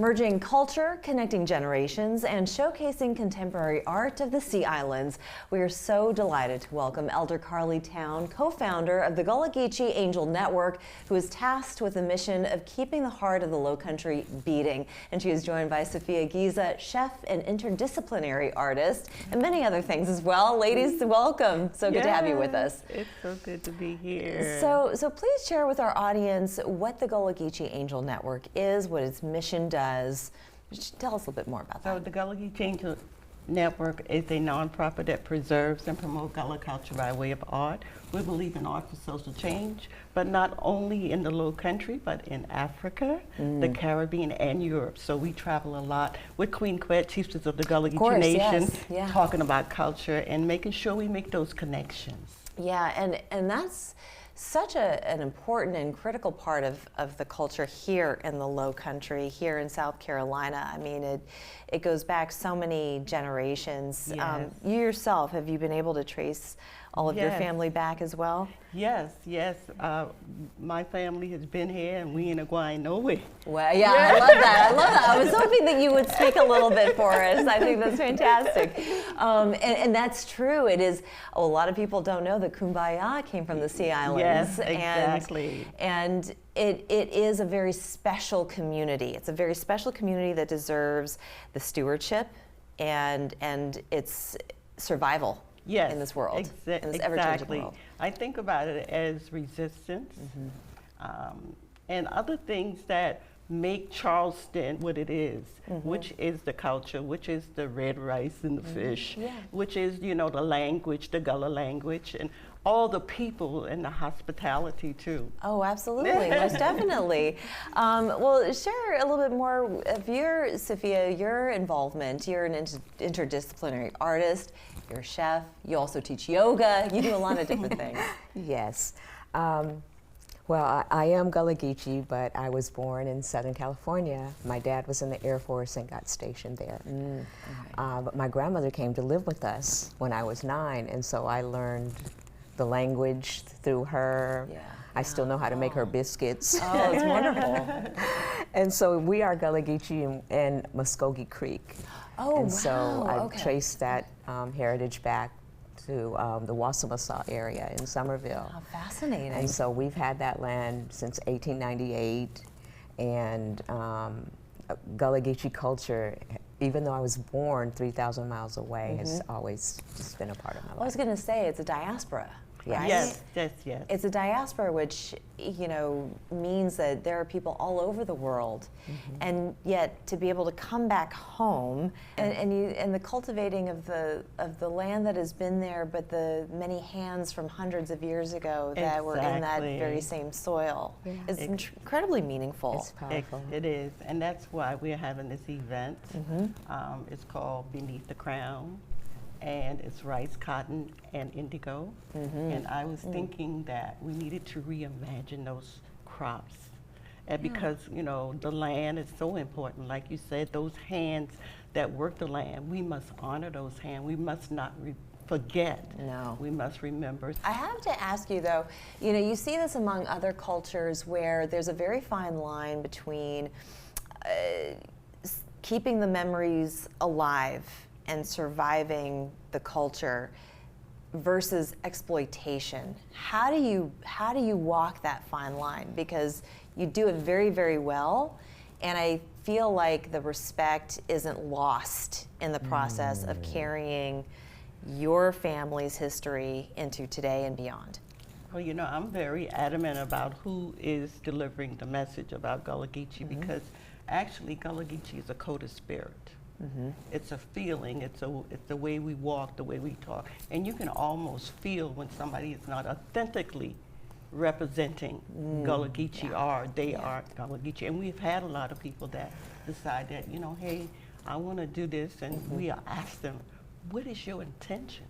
Merging culture, connecting generations, and showcasing contemporary art of the Sea Islands. We are so delighted to welcome Elder Carlie Towne, co-founder of the Gullah Geechee Angel Network, who is tasked with the mission of keeping the heart of the Lowcountry beating. And she is joined by Sufia Giza, chef and interdisciplinary artist, and many other things as well. Ladies, welcome. So good to have you with us. It's so good to be here. So please share with our audience what the Gullah Geechee Angel Network is, what its mission does. Tell us a little bit more about that. So the Gullah Geechee Angel Network is a nonprofit that preserves and promotes Gullah culture by way of art. We believe in art for social change, but not only in the Low Country, but in Africa, the Caribbean, and Europe. So we travel a lot with Queen Quet, chiefs of the Gullah Geechee Nation, talking about culture and making sure we make those connections. Yeah, and that's such an important and critical part of the culture here in the Low Country, here in South Carolina. I mean, it goes back so many generations. Yes. You yourself, have you been able to trace all of your family back as well? Yes. My family has been here, and we ain't going nowhere. Well, yeah, I love that. I was hoping that you would speak a little bit for us. I think that's fantastic. And that's true. It is. A lot of people don't know that Kumbaya came from the Sea Islands. Yes, exactly. And it is a very special community. It's a very special community that deserves the stewardship and its survival. Yes, in this world, in this ever-changing world. I think about it as resistance and other things that make Charleston what it is, which is the culture, which is the red rice and the fish, which is, the language, the Gullah language, and all the people and the hospitality too. Oh, absolutely, most definitely. Well, share a little bit more of Sufia, your involvement. You're an interdisciplinary artist, you're a chef, you also teach yoga, you do a lot of different things. Yes. Well, I am Gullah Geechee, but I was born in Southern California. My dad was in the Air Force and got stationed there. But my grandmother came to live with us when I was 9, and so I learned the language through her. Yeah. I still know how to make her biscuits. Oh, it's wonderful. And so we are Gullah Geechee and Muskogee Creek. Oh, and so I traced that heritage back to the Wassamasaw area in Somerville. How fascinating. And so we've had that land since 1898, and Gullah Geechee culture, even though I was born 3,000 miles away, has always just been a part of my life. I was going to say, it's a diaspora. Right? Yes. It's a diaspora, which means that there are people all over the world, and yet to be able to come back home and the cultivating of the land that has been there, but the many hands from hundreds of years ago that were in that very same soil is incredibly meaningful. It's powerful. It is, and that's why we're having this event. It's called Beneath the Crown. And it's rice, cotton, and indigo. And I was thinking that we needed to reimagine those crops. And because, the land is so important. Like you said, those hands that work the land, we must honor those hands. We must not forget. No. We must remember. I have to ask you, though, you see this among other cultures where there's a very fine line between keeping the memories alive and surviving the culture versus exploitation. How do you walk that fine line? Because you do it very, very well, and I feel like the respect isn't lost in the process of carrying your family's history into today and beyond. Well, I'm very adamant about who is delivering the message about Gullah Geechee because actually Gullah Geechee is a coded spirit. It's a feeling, it's the way we walk, the way we talk. And you can almost feel when somebody is not authentically representing Gullah Geechee or they are Gullah Geechee. And we've had a lot of people that decide that, hey, I want to do this, and we ask them, what is your intention?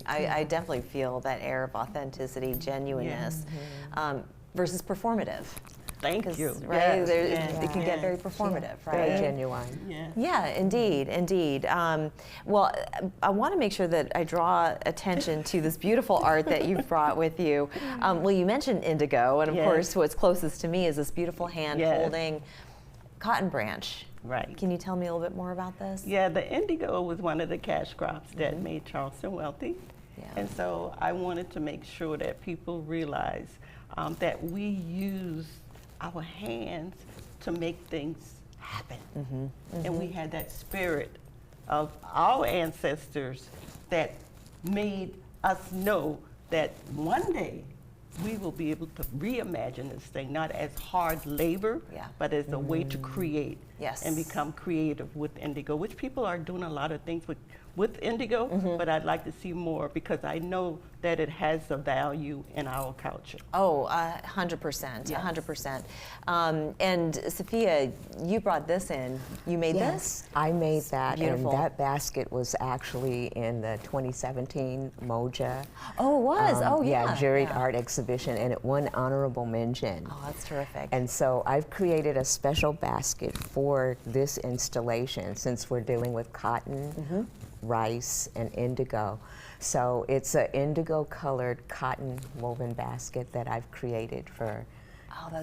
I definitely feel that air of authenticity, genuineness, versus performative. Thank you. Right? It can get very performative, right? Very genuine. Yeah, indeed. Well, I want to make sure that I draw attention to this beautiful art that you've brought with you. Well, you mentioned indigo, and of course, what's closest to me is this beautiful hand holding cotton branch. Right. Can you tell me a little bit more about this? Yeah, the indigo was one of the cash crops that made Charleston wealthy. Yeah. And so I wanted to make sure that people realize that we use our hands to make things happen. And we had that spirit of our ancestors that made us know that one day we will be able to reimagine this thing, not as hard labor, but as a way to create and become creative with indigo, which people are doing a lot of things with indigo, but I'd like to see more because I know that it has a value in our culture. Oh, 100%, 100%. And Sufia, you brought this in. You made this? I made that, beautiful. and that basket was actually in the 2017 Moja. Oh, it was? Oh, yeah. Juried art exhibition, and it won honorable mention. Oh, that's terrific. And so I've created a special basket for this installation since we're dealing with cotton, rice, and indigo. So it's an indigo colored cotton woven basket that I've created for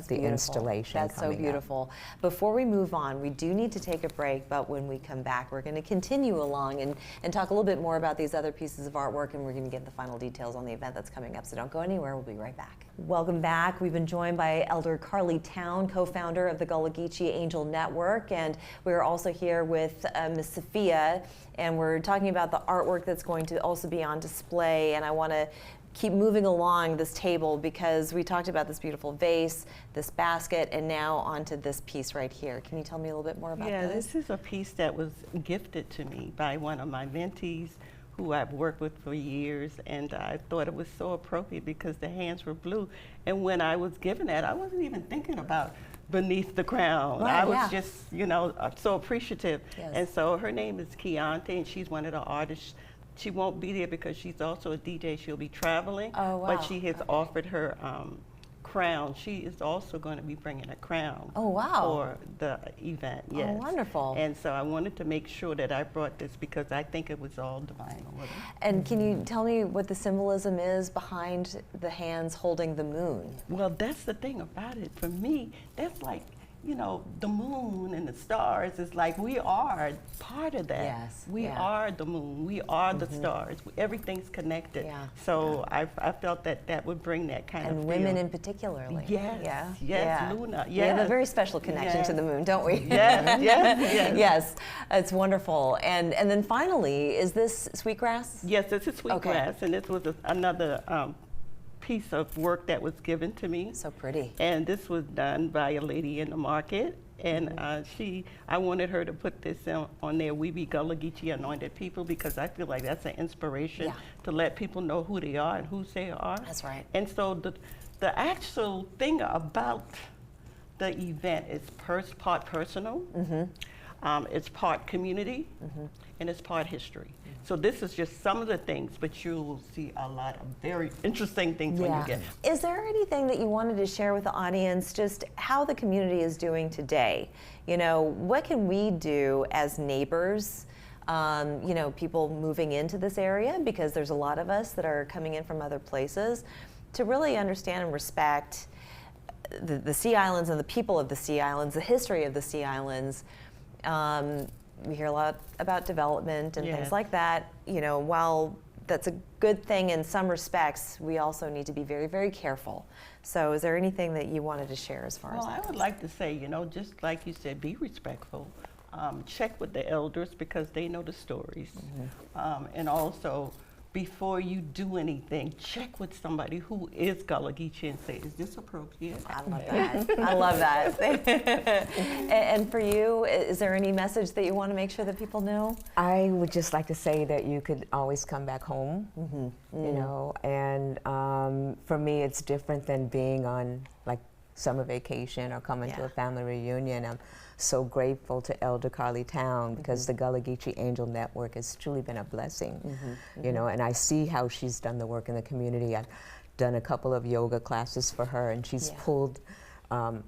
the installation. That's so beautiful. Before we move on, we do need to take a break, but when we come back, we're going to continue along and talk a little bit more about these other pieces of artwork, and we're going to get the final details on the event that's coming up. So don't go anywhere. We'll be right back. Welcome back. We've been joined by Elder Carlie Towne, co-founder of the Gullah Geechee Angel Network, and we're also here with Ms. Sufia, and we're talking about the artwork that's going to also be on display. And I want to keep moving along this table because we talked about this beautiful vase, this basket, and now onto this piece right here. Can you tell me a little bit more about this? Yeah, this is a piece that was gifted to me by one of my mentees who I've worked with for years, and I thought it was so appropriate because the hands were blue. And when I was given that, I wasn't even thinking about beneath the crown. Right, I was just, you know, so appreciative. Yes. And so her name is Keontae, and she's one of the artists. She won't be there because she's also a DJ. She'll be traveling. Oh, wow. But she has offered her crown. She is also going to be bringing a crown. Oh, wow. For the event, yes. Oh, wonderful. And so I wanted to make sure that I brought this because I think it was all divine order. And can you tell me what the symbolism is behind the hands holding the moon? Well, that's the thing about it. For me, that's like, you know, the moon and the stars is like we are part of that. Yes. We are the moon. We are the stars. Everything's connected. Yeah. So I felt that that would bring that kind of And feel. women in particularly. Yes. Yeah. Yes. Luna. Yes. We have a very special connection to the moon, don't we? Yes. Yes. Yes. It's wonderful. And then finally, is this sweetgrass? Yes, this is sweetgrass, and this was another piece of work that was given to me. So pretty. And this was done by a lady in the market, and I wanted her to put this on there, We Be Gullah Geechee Anointed People, because I feel like that's an inspiration to let people know who they are and whose they are. That's right. And so the actual thing about the event is part personal, it's part community, and it's part history. So this is just some of the things, but you will see a lot of very interesting things when you get it. Is there anything that you wanted to share with the audience, just how the community is doing today? You know, what can we do as neighbors, you know, people moving into this area, because there's a lot of us that are coming in from other places, to really understand and respect the Sea Islands and the people of the Sea Islands, the history of the Sea Islands. We hear a lot about development and things like that. You know, while that's a good thing in some respects, we also need to be very, very careful. So is there anything that you wanted to share as far as that I would goes? like to say, you know, just like you said, be respectful. Check with the elders because they know the stories. And also, before you do anything, check with somebody who is Gullah Geechee and say, is this appropriate? I love that. I love that. And for you, is there any message that you want to make sure that people know? I would just like to say that you could always come back home, you know, and for me it's different than being on like summer vacation or coming to a family reunion. I'm so grateful to Elder Carlie Towne because the Gullah Geechee Angel Network has truly been a blessing, you know, and I see how she's done the work in the community. I've done a couple of yoga classes for her, and she's pulled,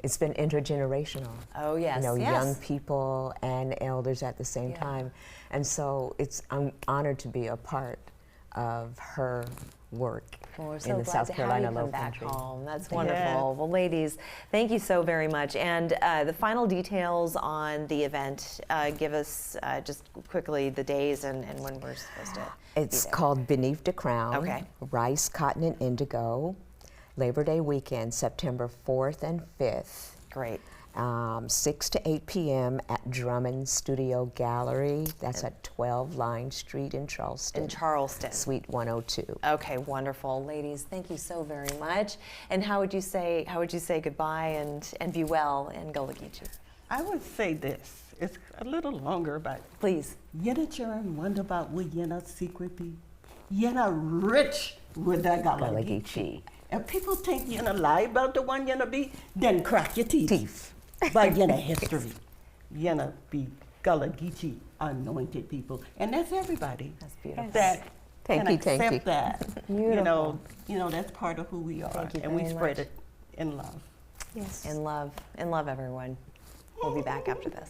it's been intergenerational. Oh, yes, you know, yes. young people and elders at the same time. And so I'm honored to be a part of her work Well, we're in so the glad South to Carolina have you Low come back Country. home. That's Yeah. wonderful. Well, ladies, thank you so very much. And the final details on the event, give us just quickly the days and when we're supposed to It's be there. called Beneath the Crown. Okay. Rice, Cotton, and Indigo. Labor Day weekend, September 4th and 5th. Great. 6 to 8 p.m. at Drummond Studio Gallery. That's at 12 Line Street in Charleston. In Charleston. Suite 102. Okay, wonderful. Ladies, thank you so very much. And how would you say goodbye and be well in Gullah Geechee? I would say this. It's a little longer, but Please. Yena children wonder about what Yena secret be. Yena rich with that Gullah Gullah Geechee. Geechee. If people think Yena lie about the one Yena be, then crack your teeth. But Yena history. Yena be Gullah Geechee anointed people. And that's everybody. That's beautiful. That Thank can you, thank accept you. that. Beautiful. You know, that's part of who we are. Thank you and we very spread much. it in love. Yes. In love, everyone. We'll be back after this.